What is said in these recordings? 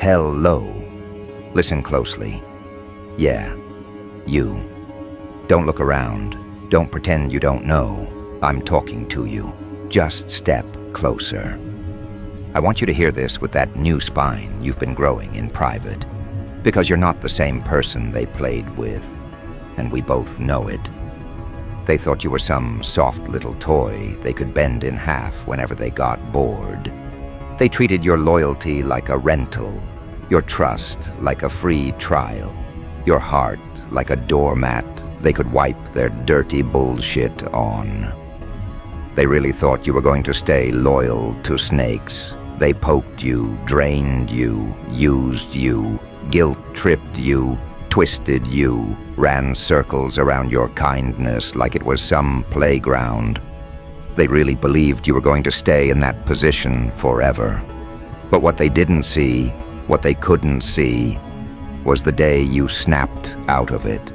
Hello. Listen closely. Yeah, you. Don't look around. Don't pretend you don't know. I'm talking to you. Just step closer. I want you to hear this with that new spine you've been growing in private. Because you're not the same person they played with. And we both know it. They thought you were some soft little toy they could bend in half whenever they got bored. They treated your loyalty like a rental, your trust like a free trial, your heart like a doormat they could wipe their dirty bullshit on. They really thought you were going to stay loyal to snakes. They poked you, drained you, used you, guilt-tripped you, twisted you, ran circles around your kindness like it was some playground. They really believed you were going to stay in that position forever. But what they didn't see, what they couldn't see, was the day you snapped out of it.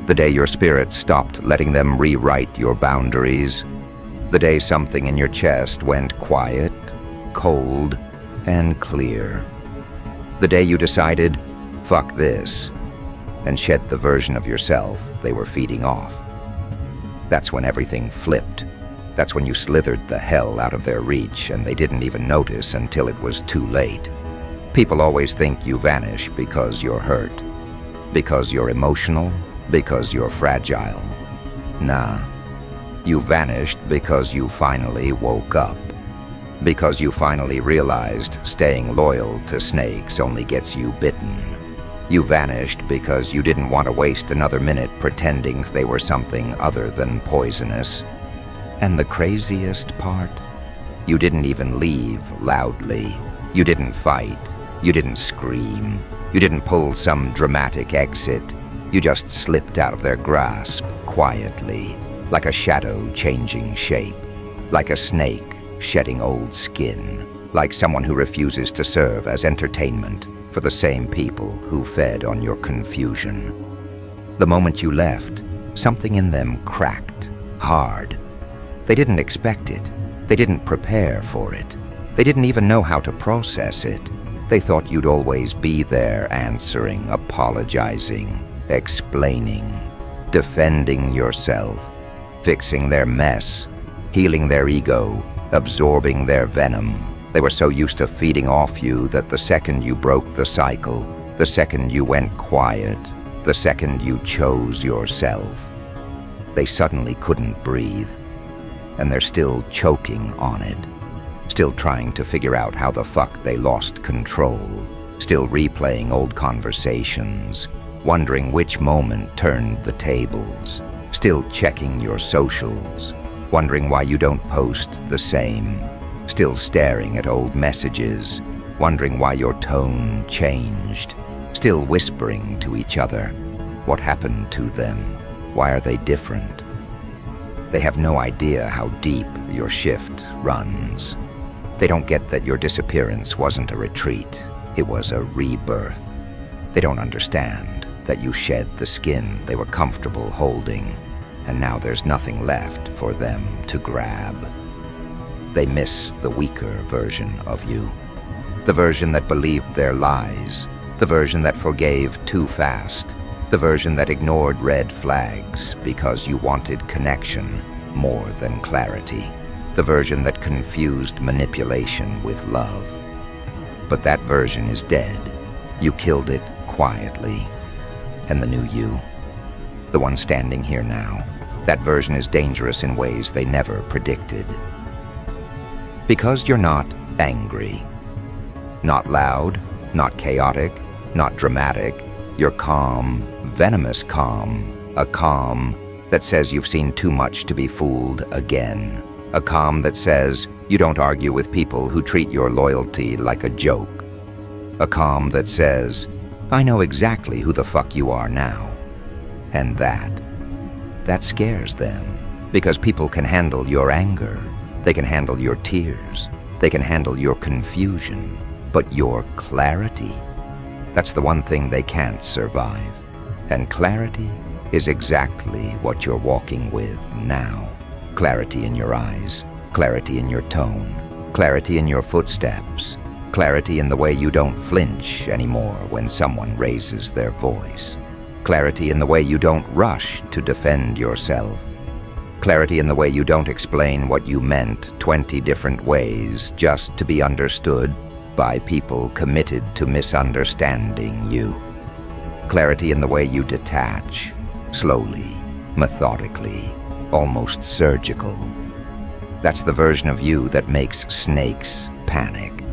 The day your spirit stopped letting them rewrite your boundaries. The day something in your chest went quiet, cold, and clear. The day you decided, fuck this, and shed the version of yourself they were feeding off. That's when everything flipped. That's when you slithered the hell out of their reach and they didn't even notice until it was too late. People always think you vanish because you're hurt, because you're emotional, because you're fragile. Nah, you vanished because you finally woke up. Because you finally realized staying loyal to snakes only gets you bitten. You vanished because you didn't want to waste another minute pretending they were something other than poisonous. And the craziest part? You didn't even leave loudly. You didn't fight. You didn't scream. You didn't pull some dramatic exit. You just slipped out of their grasp quietly, like a shadow changing shape, like a snake shedding old skin, like someone who refuses to serve as entertainment for the same people who fed on your confusion. The moment you left, something in them cracked, hard. They didn't expect it. They didn't prepare for it. They didn't even know how to process it. They thought you'd always be there answering, apologizing, explaining, defending yourself, fixing their mess, healing their ego, absorbing their venom. They were so used to feeding off you that the second you broke the cycle, the second you went quiet, the second you chose yourself, they suddenly couldn't breathe. And they're still choking on it, still trying to figure out how the fuck they lost control, still replaying old conversations, wondering which moment turned the tables, still checking your socials, wondering why you don't post the same, still staring at old messages, wondering why your tone changed, still whispering to each other. What happened to them? Why are they different? They have no idea how deep your shift runs. They don't get that your disappearance wasn't a retreat, it was a rebirth. They don't understand that you shed the skin they were comfortable holding, and now there's nothing left for them to grab. They miss the weaker version of you, the version that believed their lies, the version that forgave too fast, the version that ignored red flags because you wanted connection more than clarity, the version that confused manipulation with love. But that version is dead. You killed it quietly. And the new you, the one standing here now, that version is dangerous in ways they never predicted. Because you're not angry, not loud, not chaotic, not dramatic, you're calm, venomous calm, a calm that says you've seen too much to be fooled again, a calm that says you don't argue with people who treat your loyalty like a joke, a calm that says, I know exactly who the fuck you are now. And that scares them, because people can handle your anger, they can handle your tears, they can handle your confusion, but your clarity, that's the one thing they can't survive. And clarity is exactly what you're walking with now. Clarity in your eyes, clarity in your tone, clarity in your footsteps, Clarity in the way you don't flinch anymore when someone raises their voice. Clarity in the way you don't rush to defend yourself. Clarity in the way you don't explain what you meant 20 different ways just to be understood by people committed to misunderstanding you. Clarity in the way you detach, slowly, methodically, almost surgical. That's the version of you that makes snakes panic.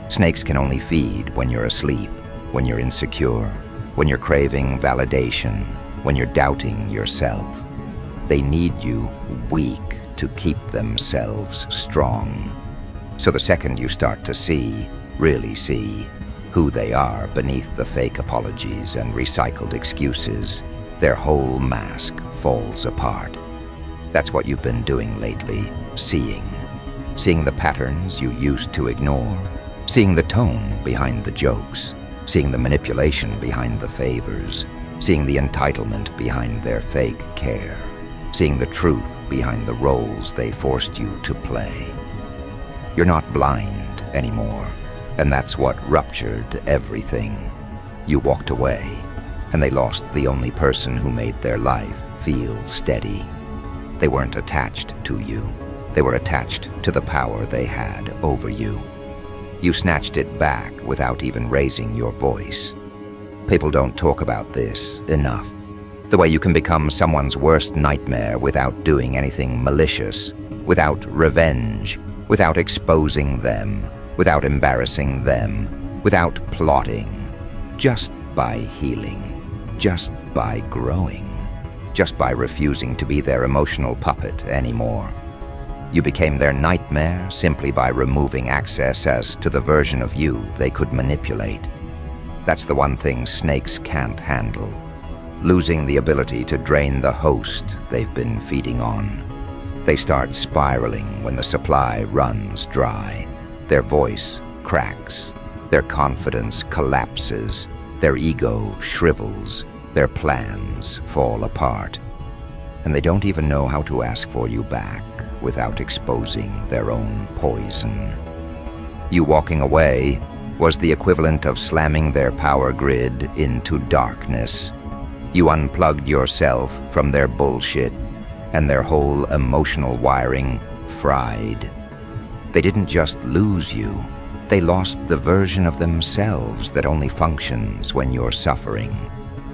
Snakes can only feed when you're asleep, when you're insecure, when you're craving validation, when you're doubting yourself. They need you weak to keep themselves strong. So the second you start to see, really see, who they are beneath the fake apologies and recycled excuses, their whole mask falls apart. That's what you've been doing lately, seeing. Seeing the patterns you used to ignore, seeing the tone behind the jokes, seeing the manipulation behind the favors, seeing the entitlement behind their fake care, seeing the truth behind the roles they forced you to play. You're not blind anymore, and that's what ruptured everything. You walked away, and they lost the only person who made their life feel steady. They weren't attached to you. They were attached to the power they had over you. You snatched it back without even raising your voice. People don't talk about this enough. The way you can become someone's worst nightmare without doing anything malicious, without revenge, without exposing them, without embarrassing them, without plotting, just by healing, just by growing, just by refusing to be their emotional puppet anymore. You became their nightmare simply by removing access as to the version of you they could manipulate. That's the one thing snakes can't handle, losing the ability to drain the host they've been feeding on. They start spiraling when the supply runs dry. Their voice cracks, their confidence collapses, their ego shrivels, their plans fall apart. And they don't even know how to ask for you back without exposing their own poison. You walking away was the equivalent of slamming their power grid into darkness. You unplugged yourself from their bullshit, and their whole emotional wiring fried. They didn't just lose you, they lost the version of themselves that only functions when you're suffering.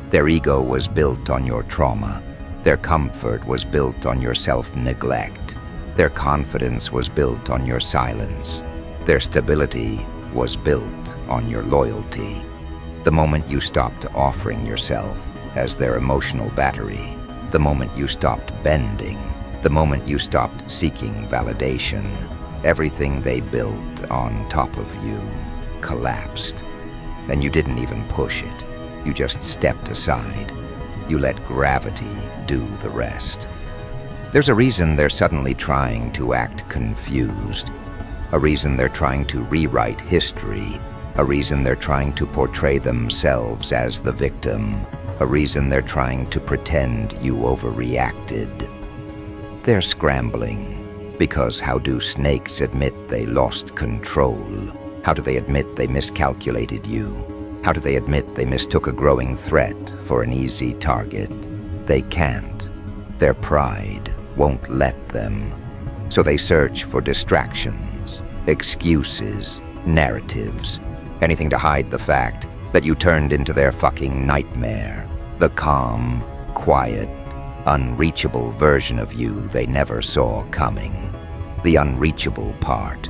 Their ego was built on your trauma. Their comfort was built on your self-neglect. Their confidence was built on your silence. Their stability was built on your loyalty. The moment you stopped offering yourself as their emotional battery, the moment you stopped bending, the moment you stopped seeking validation, everything they built on top of you collapsed. And you didn't even push it. You just stepped aside. You let gravity do the rest. There's a reason they're suddenly trying to act confused, a reason they're trying to rewrite history, a reason they're trying to portray themselves as the victim, a reason they're trying to pretend you overreacted. They're scrambling, because how do snakes admit they lost control? How do they admit they miscalculated you? How do they admit they mistook a growing threat for an easy target? They can't. Their pride won't let them. So they search for distractions, excuses, narratives, anything to hide the fact that you turned into their fucking nightmare, the calm, quiet, unreachable version of you they never saw coming, the unreachable part.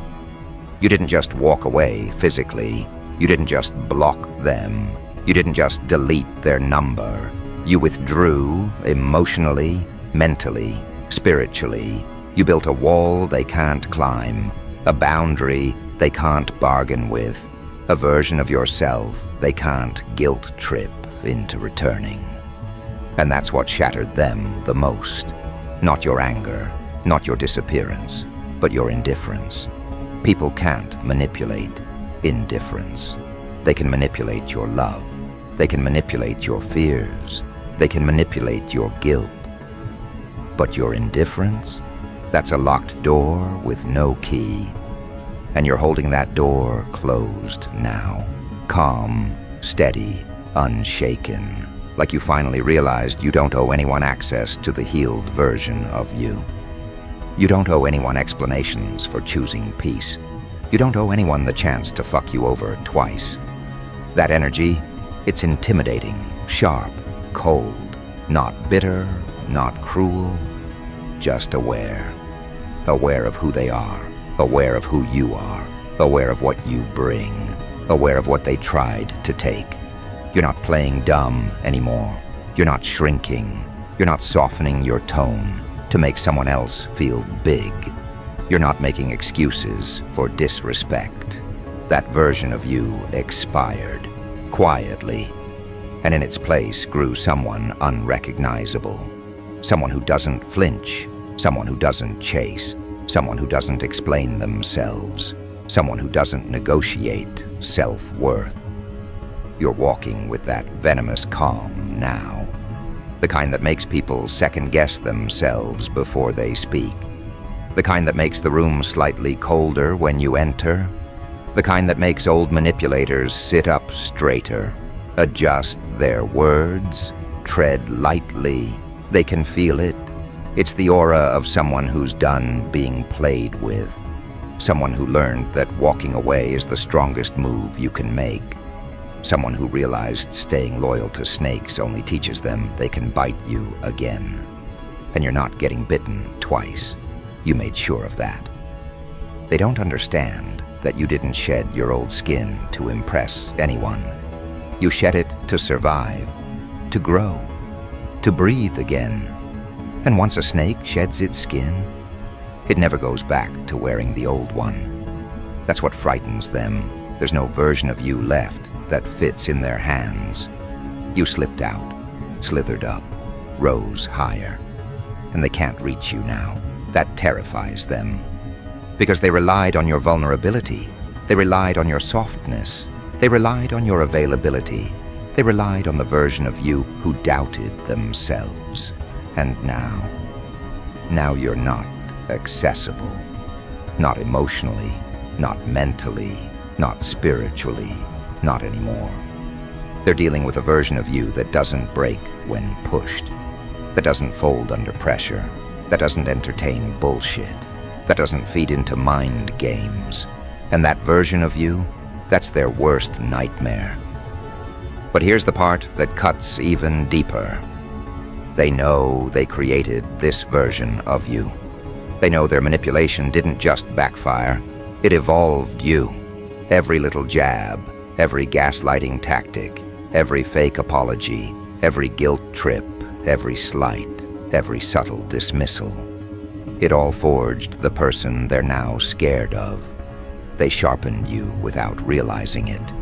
You didn't just walk away physically. You didn't just block them. You didn't just delete their number. You withdrew emotionally, mentally, spiritually. You built a wall they can't climb, a boundary they can't bargain with, a version of yourself they can't guilt trip into returning. And that's what shattered them the most. Not your anger, not your disappearance, but your indifference. People can't manipulate indifference. They can manipulate your love. They can manipulate your fears. They can manipulate your guilt. But your indifference? That's a locked door with no key. And you're holding that door closed now. Calm, steady, unshaken. Like you finally realized you don't owe anyone access to the healed version of you. You don't owe anyone explanations for choosing peace. You don't owe anyone the chance to fuck you over twice. That energy, it's intimidating, sharp, cold, not bitter, not cruel, just aware. Aware of who they are, aware of who you are, aware of what you bring, aware of what they tried to take. You're not playing dumb anymore. You're not shrinking. You're not softening your tone to make someone else feel big. You're not making excuses for disrespect. That version of you expired, quietly, and in its place grew someone unrecognizable. Someone who doesn't flinch, someone who doesn't chase, someone who doesn't explain themselves, someone who doesn't negotiate self-worth. You're walking with that venomous calm now, the kind that makes people second-guess themselves before they speak, the kind that makes the room slightly colder when you enter, the kind that makes old manipulators sit up straighter, adjust their words, tread lightly. They can feel it. It's the aura of someone who's done being played with, someone who learned that walking away is the strongest move you can make, someone who realized staying loyal to snakes only teaches them they can bite you again. And you're not getting bitten twice. You made sure of that. They don't understand that you didn't shed your old skin to impress anyone. You shed it to survive, to grow, to breathe again. And once a snake sheds its skin, it never goes back to wearing the old one. That's what frightens them. There's no version of you left that fits in their hands. You slipped out, slithered up, rose higher, and they can't reach you now. That terrifies them. Because they relied on your vulnerability. They relied on your softness. They relied on your availability. They relied on the version of you who doubted themselves. And now you're not accessible. Not emotionally, not mentally, not spiritually, not anymore. They're dealing with a version of you that doesn't break when pushed, that doesn't fold under pressure, that doesn't entertain bullshit, that doesn't feed into mind games. And that version of you, that's their worst nightmare. But here's the part that cuts even deeper. They know they created this version of you. They know their manipulation didn't just backfire, it evolved you. Every little jab, every gaslighting tactic, every fake apology, every guilt trip, every slight, every subtle dismissal. It all forged the person they're now scared of. They sharpened you without realizing it.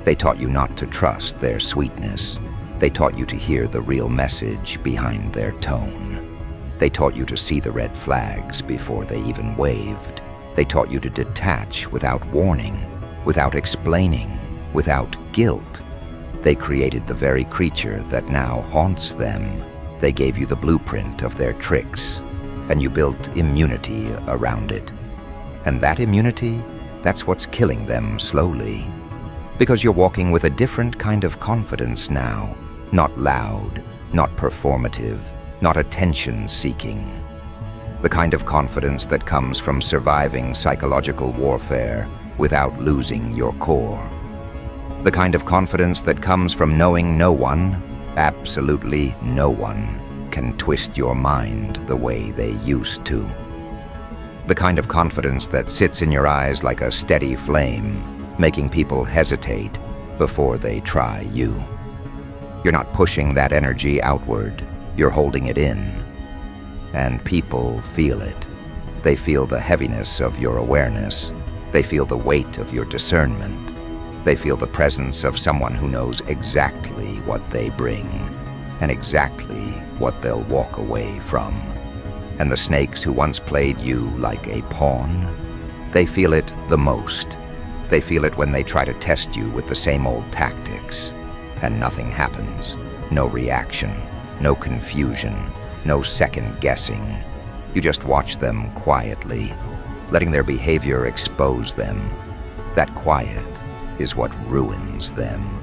They taught you not to trust their sweetness. They taught you to hear the real message behind their tone. They taught you to see the red flags before they even waved. They taught you to detach without warning, without explaining, without guilt. They created the very creature that now haunts them. They gave you the blueprint of their tricks, and you built immunity around it. And that immunity, that's what's killing them slowly. Because you're walking with a different kind of confidence now. Not loud, not performative, not attention-seeking. The kind of confidence that comes from surviving psychological warfare without losing your core. The kind of confidence that comes from knowing no one, absolutely no one, can twist your mind the way they used to. The kind of confidence that sits in your eyes like a steady flame, making people hesitate before they try you. You're not pushing that energy outward, you're holding it in. And people feel it. They feel the heaviness of your awareness. They feel the weight of your discernment. They feel the presence of someone who knows exactly what they bring and exactly what they'll walk away from. And the snakes who once played you like a pawn, they feel it the most. They feel it when they try to test you with the same old tactics. And nothing happens. No reaction, no confusion, no second guessing. You just watch them quietly, letting their behavior expose them. That quiet is what ruins them.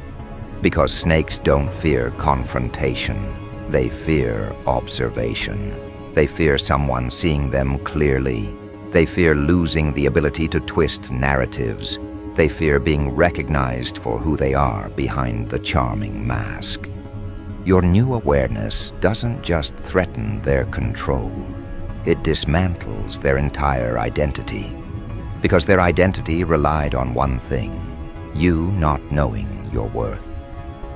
Because snakes don't fear confrontation. They fear observation. They fear someone seeing them clearly. They fear losing the ability to twist narratives. They fear being recognized for who they are behind the charming mask. Your new awareness doesn't just threaten their control. It dismantles their entire identity. Because their identity relied on one thing: you not knowing your worth.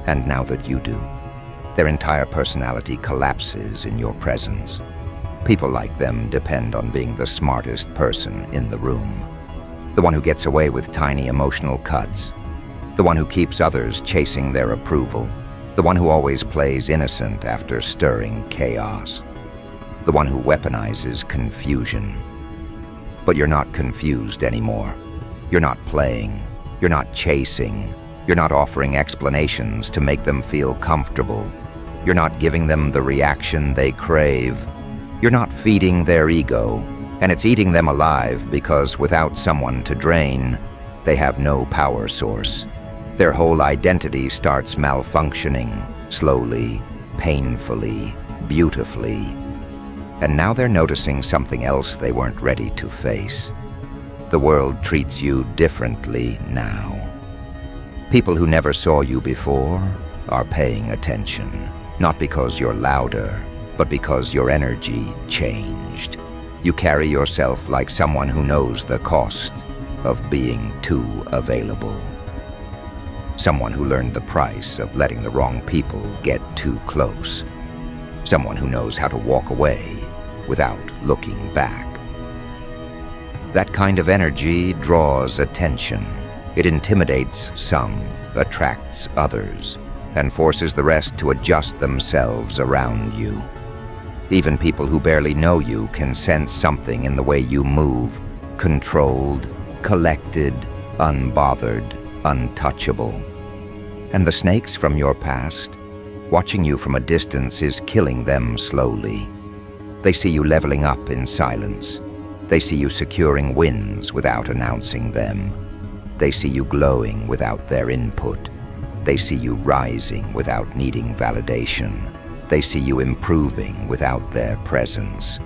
And now that you do, their entire personality collapses in your presence. People like them depend on being the smartest person in the room. The one who gets away with tiny emotional cuts. The one who keeps others chasing their approval. The one who always plays innocent after stirring chaos. The one who weaponizes confusion. But you're not confused anymore. You're not playing. You're not chasing. You're not offering explanations to make them feel comfortable. You're not giving them the reaction they crave. You're not feeding their ego, and it's eating them alive because without someone to drain, they have no power source. Their whole identity starts malfunctioning, slowly, painfully, beautifully. And now they're noticing something else they weren't ready to face. The world treats you differently now. People who never saw you before are paying attention, not because you're louder, but because your energy changed. You carry yourself like someone who knows the cost of being too available. Someone who learned the price of letting the wrong people get too close. Someone who knows how to walk away without looking back. That kind of energy draws attention. It intimidates some, attracts others, and forces the rest to adjust themselves around you. Even people who barely know you can sense something in the way you move, controlled, collected, unbothered, untouchable. And the snakes from your past, watching you from a distance is killing them slowly. They see you leveling up in silence. They see you securing wins without announcing them. They see you glowing without their input. They see you rising without needing validation. They see you improving without their presence.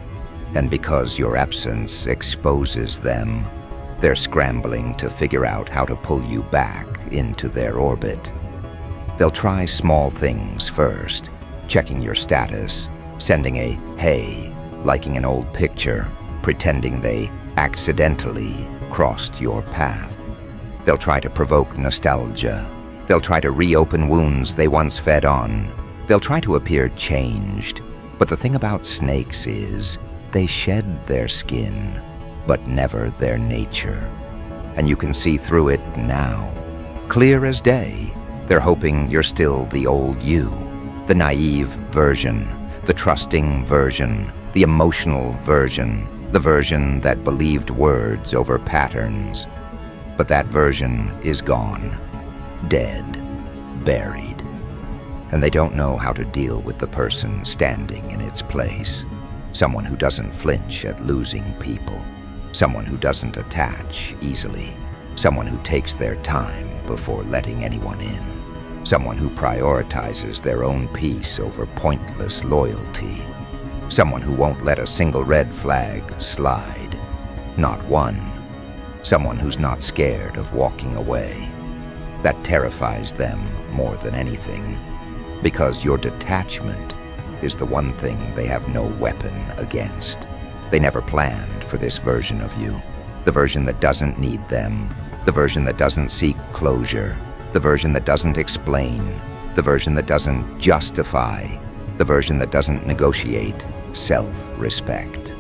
And because your absence exposes them, they're scrambling to figure out how to pull you back into their orbit. They'll try small things first, checking your status, sending a hey, liking an old picture, pretending they accidentally crossed your path. They'll try to provoke nostalgia. They'll try to reopen wounds they once fed on. They'll try to appear changed. But the thing about snakes is, they shed their skin, but never their nature. And you can see through it now. Clear as day, they're hoping you're still the old you, the naive version, the trusting version, the emotional version, the version that believed words over patterns. But that version is gone, dead, buried. And they don't know how to deal with the person standing in its place. Someone who doesn't flinch at losing people. Someone who doesn't attach easily. Someone who takes their time before letting anyone in. Someone who prioritizes their own peace over pointless loyalty. Someone who won't let a single red flag slide. Not one. Someone who's not scared of walking away. That terrifies them more than anything. Because your detachment is the one thing they have no weapon against. They never planned for this version of you. The version that doesn't need them. The version that doesn't seek closure. The version that doesn't explain. The version that doesn't justify. The version that doesn't negotiate self-respect.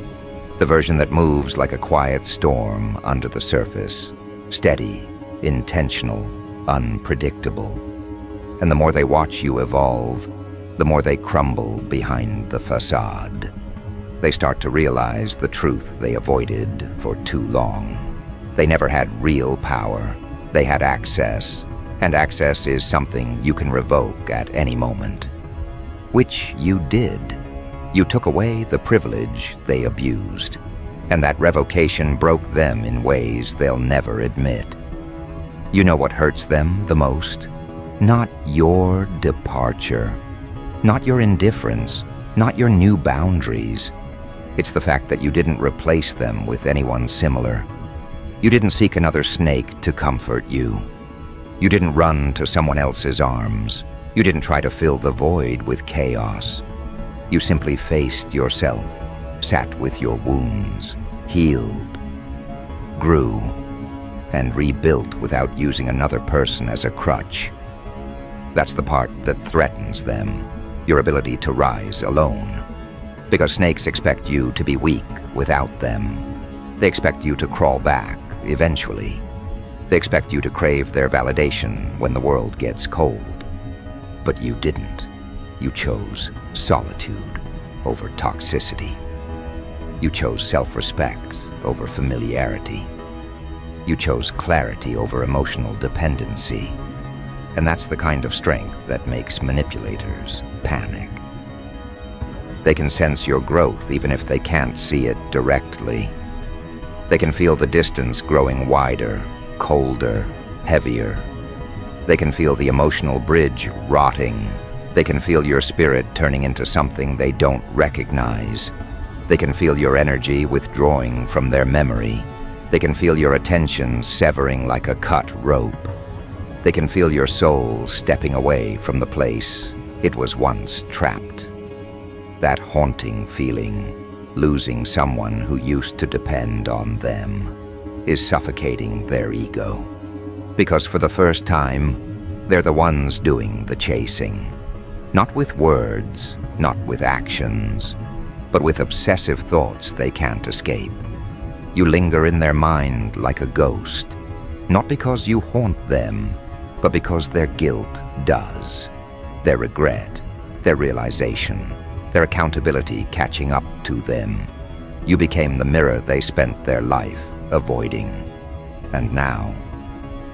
The version that moves like a quiet storm under the surface. Steady, intentional, unpredictable. And the more they watch you evolve, the more they crumble behind the facade. They start to realize the truth they avoided for too long. They never had real power. They had access, and access is something you can revoke at any moment. Which you did. You took away the privilege they abused. And that revocation broke them in ways they'll never admit. You know what hurts them the most? Not your departure, not your indifference, not your new boundaries. It's the fact that you didn't replace them with anyone similar. You didn't seek another snake to comfort you. You didn't run to someone else's arms. You didn't try to fill the void with chaos. You simply faced yourself, sat with your wounds, healed, grew, and rebuilt without using another person as a crutch. That's the part that threatens them, your ability to rise alone. Because snakes expect you to be weak without them. They expect you to crawl back eventually. They expect you to crave their validation when the world gets cold. But you didn't. You chose solitude over toxicity. You chose self-respect over familiarity. You chose clarity over emotional dependency. And that's the kind of strength that makes manipulators panic. They can sense your growth even if they can't see it directly. They can feel the distance growing wider, colder, heavier. They can feel the emotional bridge rotting. They can feel your spirit turning into something they don't recognize. They can feel your energy withdrawing from their memory. They can feel your attention severing like a cut rope. They can feel your soul stepping away from the place it was once trapped. That haunting feeling, losing someone who used to depend on them, is suffocating their ego. Because for the first time, they're the ones doing the chasing. Not with words, not with actions, but with obsessive thoughts they can't escape. You linger in their mind like a ghost, not because you haunt them, but because their guilt does. Their regret, their realization, their accountability catching up to them. You became the mirror they spent their life avoiding. And now,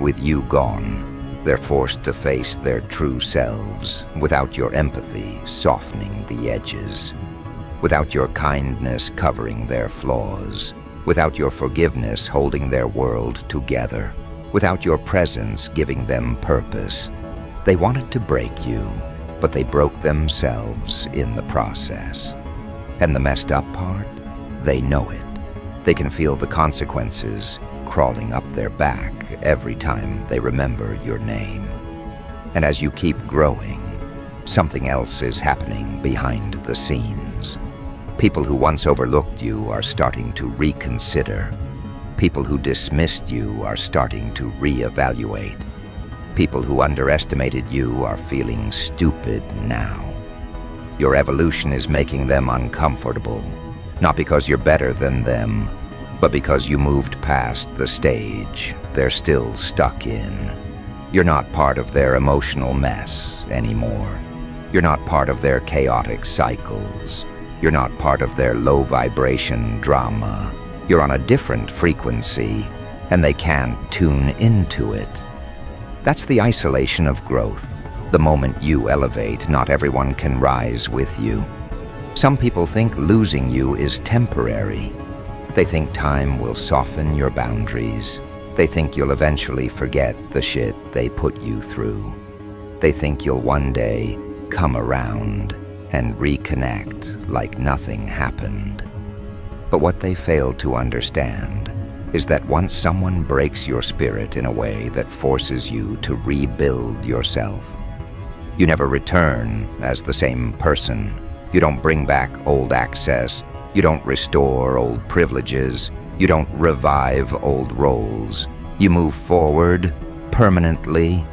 with you gone, they're forced to face their true selves without your empathy softening the edges, without your kindness covering their flaws, without your forgiveness holding their world together, without your presence giving them purpose. They wanted to break you, but they broke themselves in the process. And the messed up part? They know it. They can feel the consequences crawling up their back every time they remember your name. And as you keep growing, something else is happening behind the scenes. People who once overlooked you are starting to reconsider. People who dismissed you are starting to reevaluate. People who underestimated you are feeling stupid now. Your evolution is making them uncomfortable, not because you're better than them, but because you moved past the stage they're still stuck in. You're not part of their emotional mess anymore. You're not part of their chaotic cycles. You're not part of their low-vibration drama. You're on a different frequency, and they can't tune into it. That's the isolation of growth. The moment you elevate, not everyone can rise with you. Some people think losing you is temporary. They think time will soften your boundaries. They think you'll eventually forget the shit they put you through. They think you'll one day come around and reconnect like nothing happened. But what they fail to understand is that once someone breaks your spirit in a way that forces you to rebuild yourself, you never return as the same person. You don't bring back old access. You don't restore old privileges. You don't revive old roles. You move forward permanently.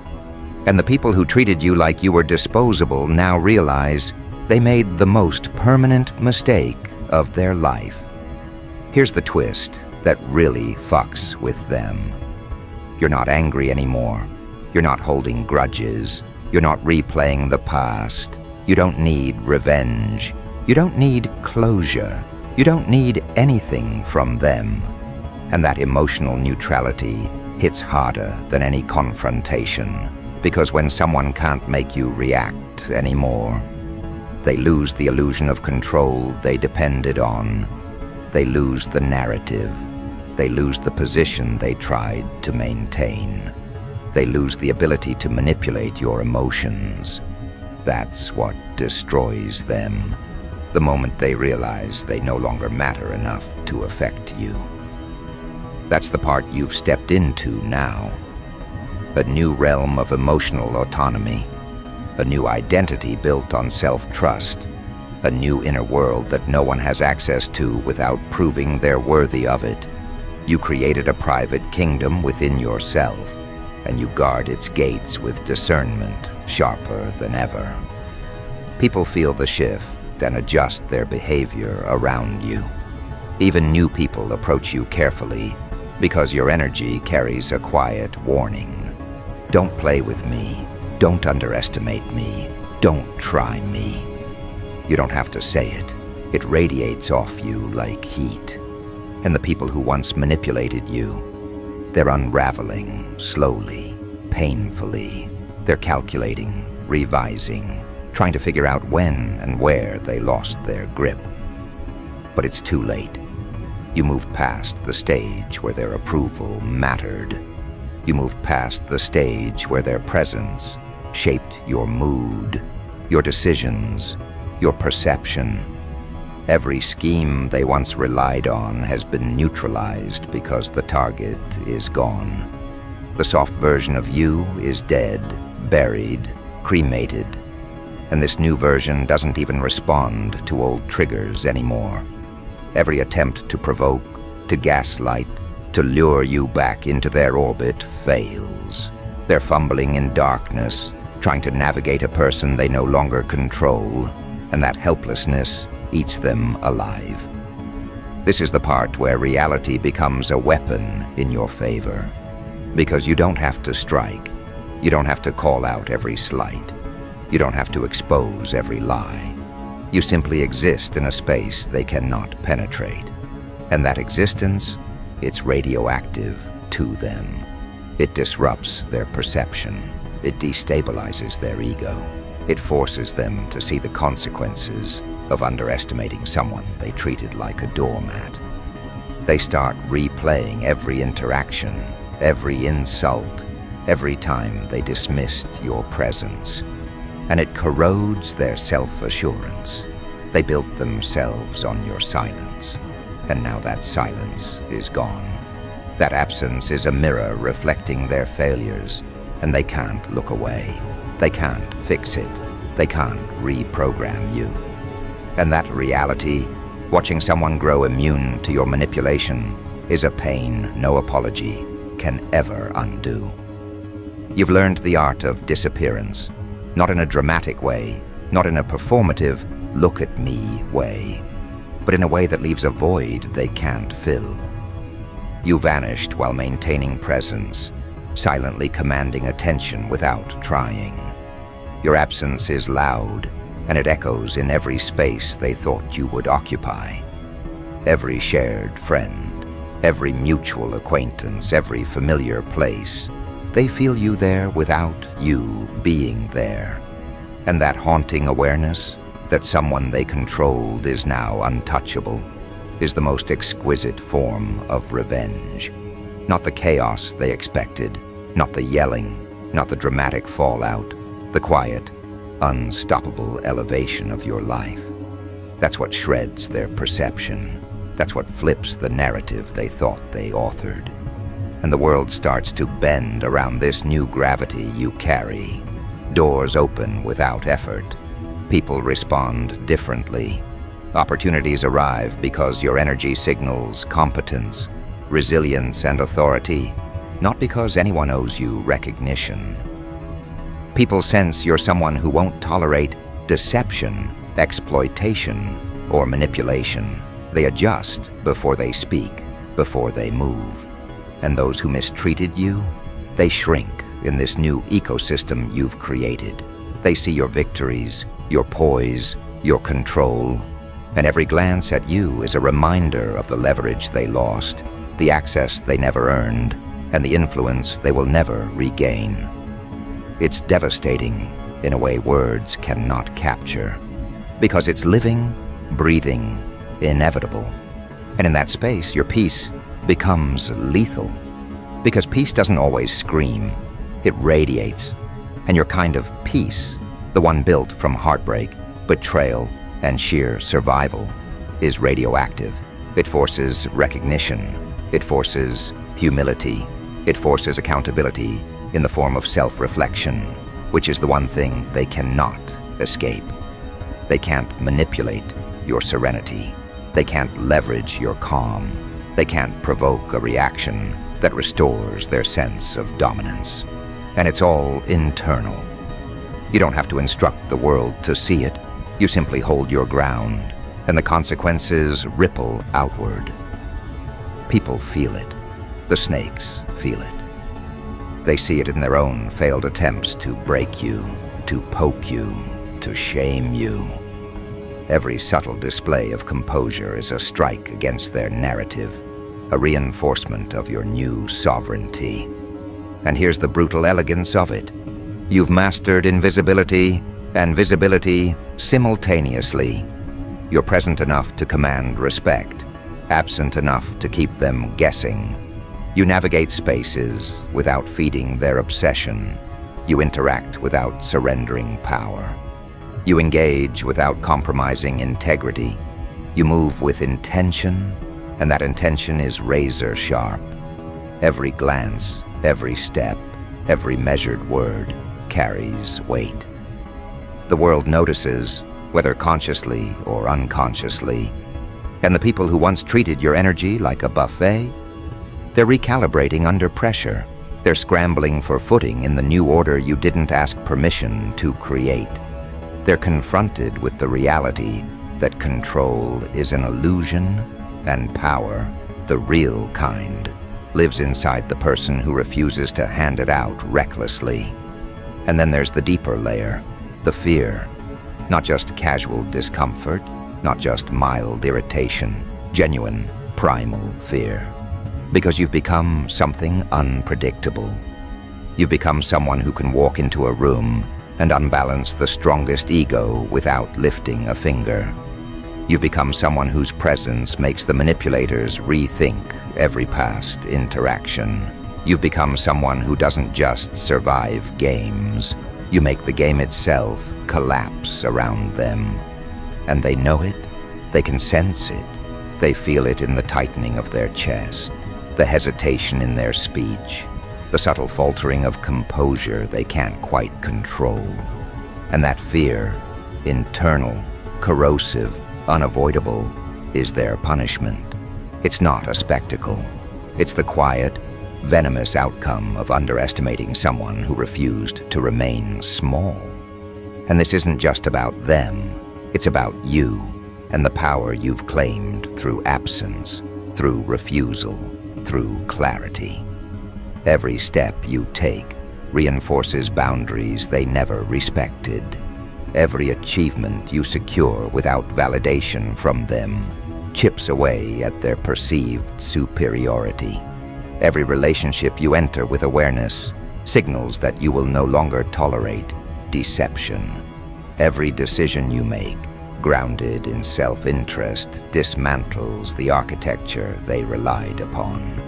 And the people who treated you like you were disposable now realize they made the most permanent mistake of their life. Here's the twist that really fucks with them. You're not angry anymore. You're not holding grudges. You're not replaying the past. You don't need revenge. You don't need closure. You don't need anything from them. And that emotional neutrality hits harder than any confrontation, because when someone can't make you react anymore, they lose the illusion of control they depended on. they lose the narrative. They lose the position they tried to maintain. They lose the ability to manipulate your emotions. That's what destroys them. The moment they realize they no longer matter enough to affect you. That's the part you've stepped into now. A new realm of emotional autonomy. A new identity built on self-trust. A new inner world that no one has access to without proving they're worthy of it. You created a private kingdom within yourself, and you guard its gates with discernment sharper than ever. People feel the shift and adjust their behavior around you. Even new people approach you carefully because your energy carries a quiet warning. Don't play with me. Don't underestimate me. Don't try me. You don't have to say it. It radiates off you like heat. And the people who once manipulated you, they're unraveling slowly, painfully. They're calculating, revising, trying to figure out when and where they lost their grip. But it's too late. You moved past the stage where their approval mattered. You moved past the stage where their presence shaped your mood, your decisions, your perception. Every scheme they once relied on has been neutralized because the target is gone. The soft version of you is dead, buried, cremated, and this new version doesn't even respond to old triggers anymore. Every attempt to provoke, to gaslight, to lure you back into their orbit fails. They're fumbling in darkness, trying to navigate a person they no longer control, and that helplessness eats them alive. This is the part where reality becomes a weapon in your favor. Because you don't have to strike. You don't have to call out every slight. You don't have to expose every lie. You simply exist in a space they cannot penetrate. And that existence, it's radioactive to them. It disrupts their perception. It destabilizes their ego. It forces them to see the consequences of underestimating someone they treated like a doormat. They start replaying every interaction, every insult, every time they dismissed your presence. And it corrodes their self-assurance. They built themselves on your silence, and now that silence is gone. That absence is a mirror reflecting their failures, and they can't look away. They can't fix it. They can't reprogram you. And that reality, watching someone grow immune to your manipulation, is a pain no apology can ever undo. You've learned the art of disappearance, not in a dramatic way, not in a performative, look-at-me way, but in a way that leaves a void they can't fill. You vanished while maintaining presence, silently commanding attention without trying. Your absence is loud, and it echoes in every space they thought you would occupy. Every shared friend, every mutual acquaintance, every familiar place, they feel you there without you being there. And that haunting awareness that someone they controlled is now untouchable is the most exquisite form of revenge. Not the chaos they expected, not the yelling, not the dramatic fallout, the quiet, unstoppable elevation of your life. That's what shreds their perception. That's what flips the narrative they thought they authored. And the world starts to bend around this new gravity you carry. Doors open without effort. People respond differently. Opportunities arrive because your energy signals competence, resilience, and authority, not because anyone owes you recognition. People sense you're someone who won't tolerate deception, exploitation, or manipulation. They adjust before they speak, before they move. And those who mistreated you, they shrink in this new ecosystem you've created. They see your victories, your poise, your control, and every glance at you is a reminder of the leverage they lost, the access they never earned, and the influence they will never regain. It's devastating in a way words cannot capture, because it's living, breathing, inevitable, And in that space, your peace becomes lethal. Because peace doesn't always scream, it radiates. And your kind of peace, the one built from heartbreak, betrayal, and sheer survival, is radioactive. It forces recognition. It forces humility. It forces accountability in the form of self-reflection, which is the one thing they cannot escape. They can't manipulate your serenity. They can't leverage your calm. They can't provoke a reaction that restores their sense of dominance. And it's all internal. You don't have to instruct the world to see it. You simply hold your ground, and the consequences ripple outward. People feel it. The snakes feel it. They see it in their own failed attempts to break you, to poke you, to shame you. Every subtle display of composure is a strike against their narrative, a reinforcement of your new sovereignty. And here's the brutal elegance of it. You've mastered invisibility and visibility simultaneously. You're present enough to command respect, absent enough to keep them guessing. You navigate spaces without feeding their obsession. You interact without surrendering power. You engage without compromising integrity. You move with intention, and that intention is razor sharp. Every glance, every step, every measured word carries weight. The world notices, whether consciously or unconsciously. And the people who once treated your energy like a buffet, they're recalibrating under pressure. They're scrambling for footing in the new order you didn't ask permission to create. They're confronted with the reality that control is an illusion and power, the real kind, lives inside the person who refuses to hand it out recklessly. And then there's the deeper layer, the fear. Not just casual discomfort, not just mild irritation, genuine, primal fear. Because you've become something unpredictable. You've become someone who can walk into a room and unbalance the strongest ego without lifting a finger. You've become someone whose presence makes the manipulators rethink every past interaction. You've become someone who doesn't just survive games. You make the game itself collapse around them. And they know it, they can sense it, they feel it in the tightening of their chest, the hesitation in their speech, the subtle faltering of composure they can't quite control. And that fear, internal, corrosive, unavoidable, is their punishment. It's not a spectacle. It's the quiet, venomous outcome of underestimating someone who refused to remain small. And this isn't just about them. It's about you and the power you've claimed through absence, through refusal, through clarity. Every step you take reinforces boundaries they never respected. Every achievement you secure without validation from them chips away at their perceived superiority. Every relationship you enter with awareness signals that you will no longer tolerate deception. Every decision you make, grounded in self-interest, dismantles the architecture they relied upon.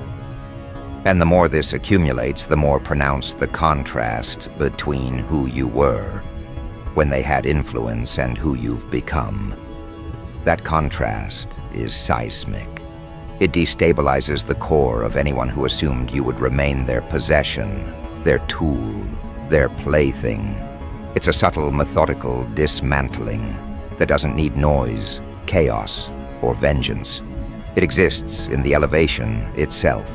And the more this accumulates, the more pronounced the contrast between who you were when they had influence and who you've become. That contrast is seismic. It destabilizes the core of anyone who assumed you would remain their possession, their tool, their plaything. It's a subtle, methodical dismantling that doesn't need noise, chaos, or vengeance. It exists in the elevation itself.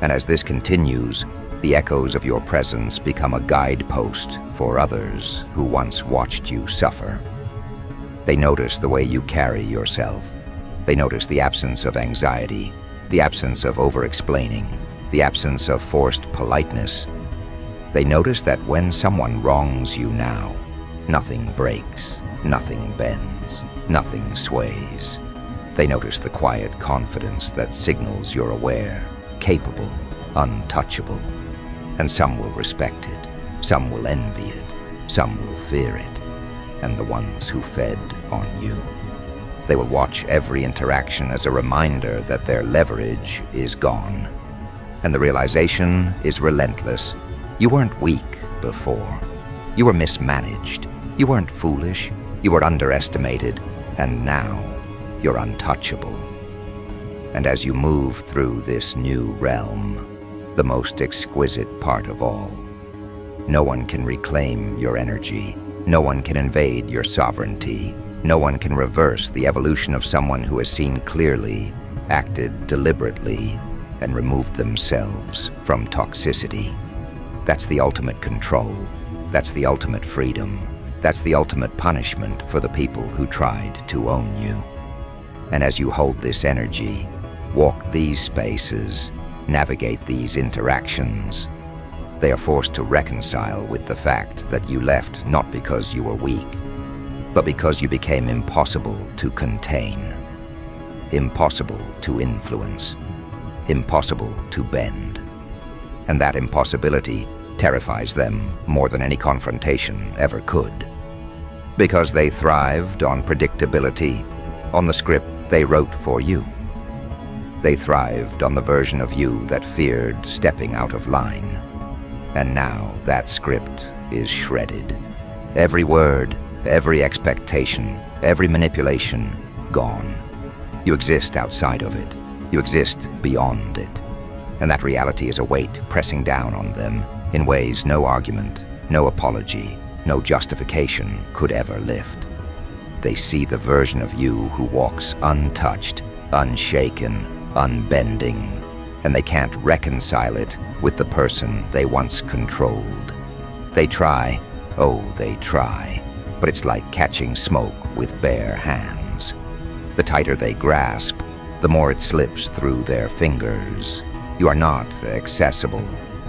And as this continues, the echoes of your presence become a guidepost for others who once watched you suffer. They notice the way you carry yourself. They notice the absence of anxiety, the absence of over-explaining, the absence of forced politeness. They notice that when someone wrongs you now, nothing breaks, nothing bends, nothing sways. They notice the quiet confidence that signals you're aware, capable, untouchable. And some will respect it, some will envy it, some will fear it, and the ones who fed on you. They will watch every interaction as a reminder that their leverage is gone. And the realization is relentless. You weren't weak before. You were mismanaged. You weren't foolish. You were underestimated. And now you're untouchable. And as you move through this new realm, the most exquisite part of all, no one can reclaim your energy. No one can invade your sovereignty. No one can reverse the evolution of someone who has seen clearly, acted deliberately, and removed themselves from toxicity. That's the ultimate control. That's the ultimate freedom. That's the ultimate punishment for the people who tried to own you. And as you hold this energy, walk these spaces, navigate these interactions, they are forced to reconcile with the fact that you left not because you were weak, but because you became impossible to contain, impossible to influence, impossible to bend. And that impossibility terrifies them more than any confrontation ever could. Because they thrived on predictability, on the script they wrote for you. They thrived on the version of you that feared stepping out of line. And now that script is shredded. Every word, every expectation, every manipulation, gone. You exist outside of it. You exist beyond it. And that reality is a weight pressing down on them in ways no argument, no apology, no justification could ever lift. They see the version of you who walks untouched, unshaken, unbending, and they can't reconcile it with the person they once controlled. They try, oh, they try, but it's like catching smoke with bare hands. The tighter they grasp, the more it slips through their fingers. You are not accessible.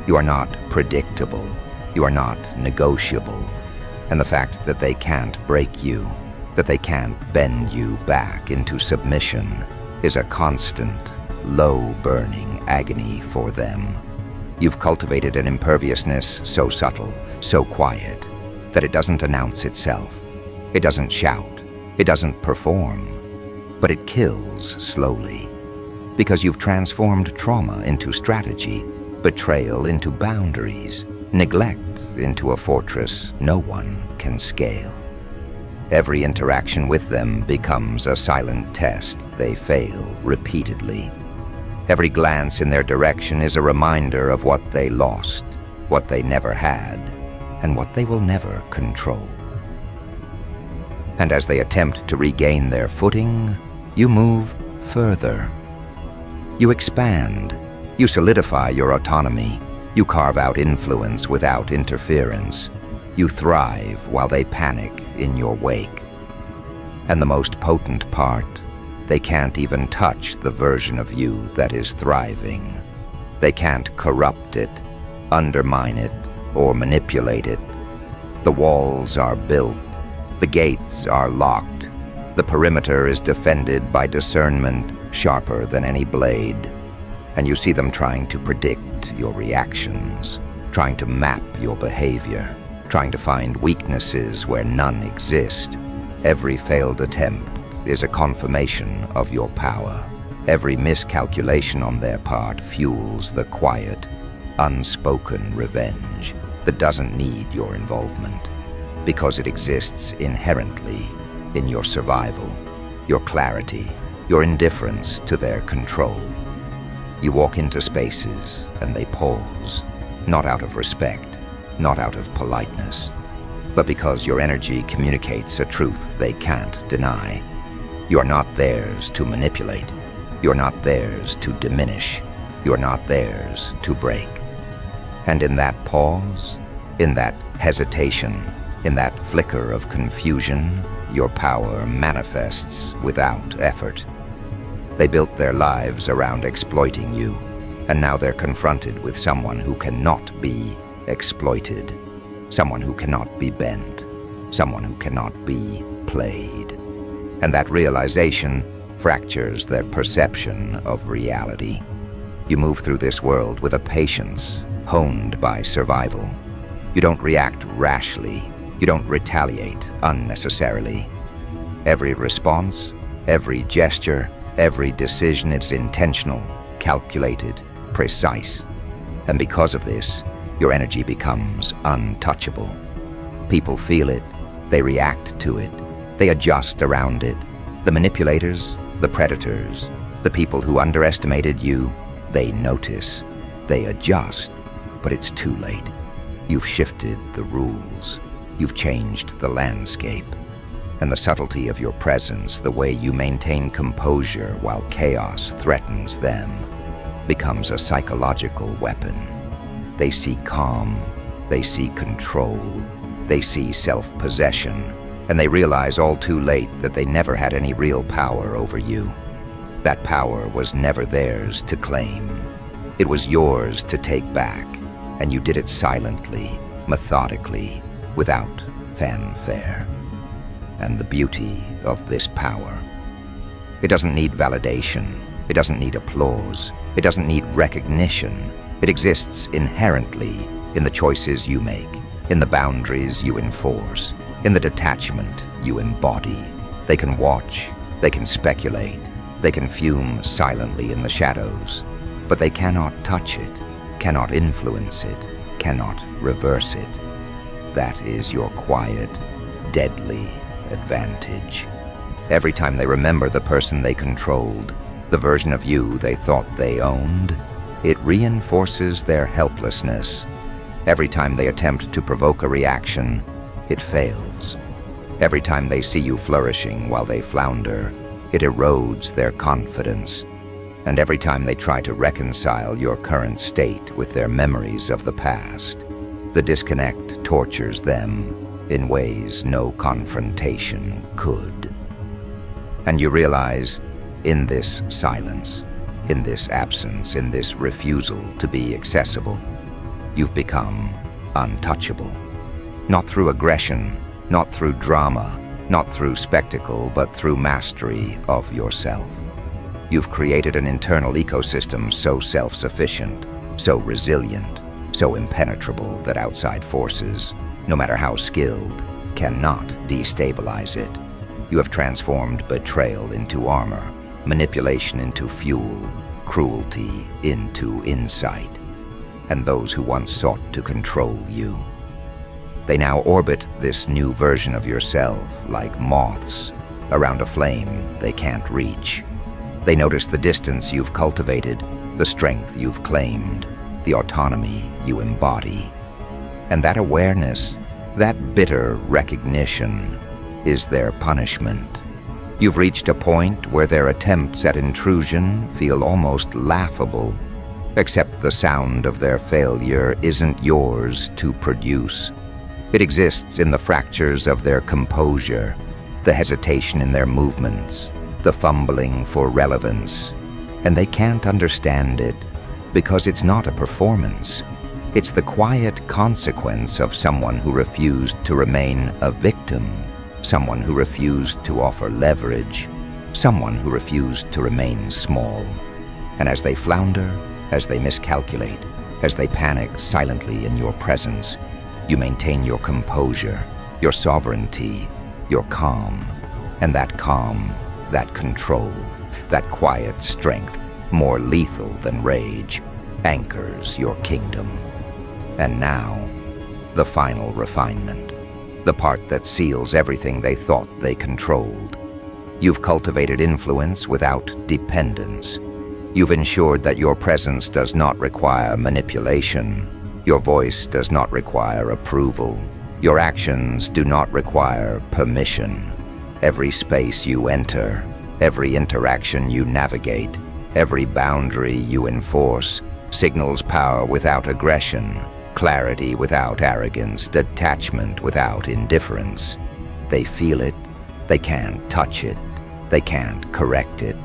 You are not predictable. You are not negotiable. And the fact that they can't break you, that they can't bend you back into submission, is a constant, low-burning agony for them. You've cultivated an imperviousness so subtle, so quiet, that it doesn't announce itself. It doesn't shout. It doesn't perform. But it kills slowly. Because you've transformed trauma into strategy, betrayal into boundaries, neglect into a fortress no one can scale. Every interaction with them becomes a silent test they fail repeatedly. Every glance in their direction is a reminder of what they lost, what they never had, and what they will never control. And as they attempt to regain their footing, you move further. You expand. You solidify your autonomy. You carve out influence without interference. You thrive while they panic in your wake. And the most potent part, they can't even touch the version of you that is thriving. They can't corrupt it, undermine it, or manipulate it. The walls are built. The gates are locked. The perimeter is defended by discernment sharper than any blade. And you see them trying to predict your reactions, trying to map your behavior, trying to find weaknesses where none exist. Every failed attempt is a confirmation of your power. Every miscalculation on their part fuels the quiet, unspoken revenge that doesn't need your involvement, because it exists inherently in your survival, your clarity, your indifference to their control. You walk into spaces and they pause, not out of respect, not out of politeness, but because your energy communicates a truth they can't deny. You're not theirs to manipulate. You're not theirs to diminish. You're not theirs to break. And in that pause, in that hesitation, in that flicker of confusion, your power manifests without effort. They built their lives around exploiting you, and now they're confronted with someone who cannot be exploited, someone who cannot be bent, someone who cannot be played. And that realization fractures their perception of reality. You move through this world with a patience honed by survival. You don't react rashly. You don't retaliate unnecessarily. Every response, Every gesture, every decision is intentional, calculated, precise. And because of this, your energy becomes untouchable. People feel it, they react to it, they adjust around it. The manipulators, the predators, the people who underestimated you, they notice, they adjust, but it's too late. You've shifted the rules, you've changed the landscape, and the subtlety of your presence, the way you maintain composure while chaos threatens them, becomes a psychological weapon. They see calm, they see control, they see self-possession, and they realize all too late that they never had any real power over you. That power was never theirs to claim. It was yours to take back, and you did it silently, methodically, without fanfare. And the beauty of this power. It doesn't need validation. It doesn't need applause. It doesn't need recognition. It exists inherently in the choices you make, in the boundaries you enforce, in the detachment you embody. They can watch, they can speculate, they can fume silently in the shadows, but they cannot touch it, cannot influence it, cannot reverse it. That is your quiet, deadly advantage. Every time they remember the person they controlled, the version of you they thought they owned, it reinforces their helplessness. Every time they attempt to provoke a reaction, it fails. Every time they see you flourishing while they flounder, it erodes their confidence. And every time they try to reconcile your current state with their memories of the past, the disconnect tortures them in ways no confrontation could. And you realize, in this silence, in this absence, in this refusal to be accessible, you've become untouchable. Not through aggression, not through drama, not through spectacle, but through mastery of yourself. You've created an internal ecosystem so self-sufficient, so resilient, so impenetrable that outside forces, no matter how skilled, cannot destabilize it. You have transformed betrayal into armor, manipulation into fuel, cruelty into insight. And those who once sought to control you, they now orbit this new version of yourself like moths around a flame they can't reach. They notice the distance you've cultivated, the strength you've claimed, the autonomy you embody. And that awareness, that bitter recognition, is their punishment. You've reached a point where their attempts at intrusion feel almost laughable, except the sound of their failure isn't yours to produce. It exists in the fractures of their composure, the hesitation in their movements, the fumbling for relevance. And they can't understand it because it's not a performance. It's the quiet consequence of someone who refused to remain a victim, someone who refused to offer leverage, someone who refused to remain small. And as they flounder, as they miscalculate, as they panic silently in your presence, you maintain your composure, your sovereignty, your calm. And that calm, that control, that quiet strength, more lethal than rage, anchors your kingdom. And now, the final refinement, the part that seals everything they thought they controlled. You've cultivated influence without dependence. You've ensured that your presence does not require manipulation. Your voice does not require approval. Your actions do not require permission. Every space you enter, every interaction you navigate, every boundary you enforce, signals power without aggression, clarity without arrogance, detachment without indifference. They feel it, they can't touch it, they can't correct it,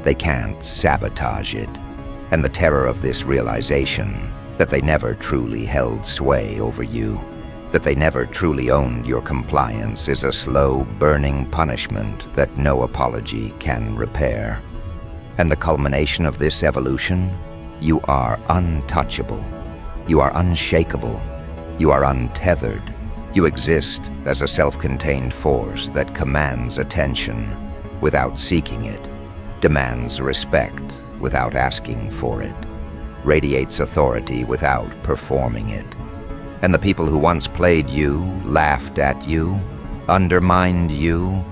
they can't sabotage it. And the terror of this realization, that they never truly held sway over you, that they never truly owned your compliance, is a slow, burning punishment that no apology can repair. And the culmination of this evolution, you are untouchable. You are unshakable. You are untethered. You exist as a self-contained force that commands attention, without seeking it, demands respect without asking for it, radiates authority without performing it. And the people who once played you, laughed at you, undermined you,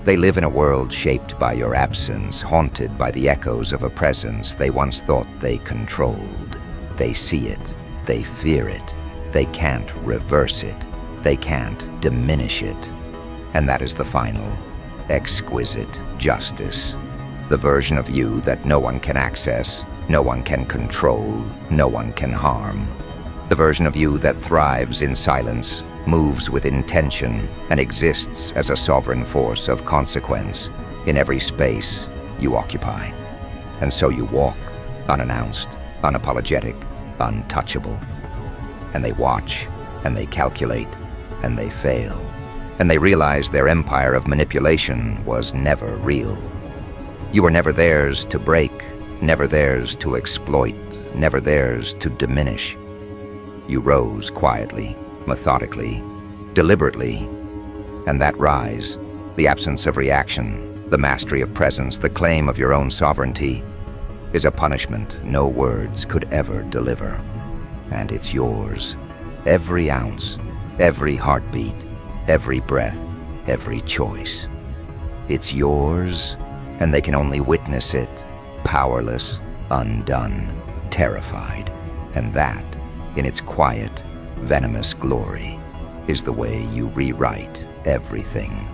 they live in a world shaped by your absence, haunted by the echoes of a presence they once thought they controlled. They see it, they fear it, they can't reverse it, they can't diminish it. And that is the final, exquisite justice. The version of you that no one can access, no one can control, no one can harm. The version of you that thrives in silence, moves with intention, and exists as a sovereign force of consequence in every space you occupy. And so you walk, unannounced, unapologetic, untouchable. And they watch, and they calculate, and they fail. And they realize their empire of manipulation was never real. You were never theirs to break, never theirs to exploit, never theirs to diminish. You rose quietly, methodically, deliberately, and that rise, the absence of reaction, the mastery of presence, the claim of your own sovereignty, is a punishment no words could ever deliver. And it's yours. Every ounce, every heartbeat, every breath, every choice. It's yours, and they can only witness it, powerless, undone, terrified. And that, in its quiet, venomous glory, is the way you rewrite everything.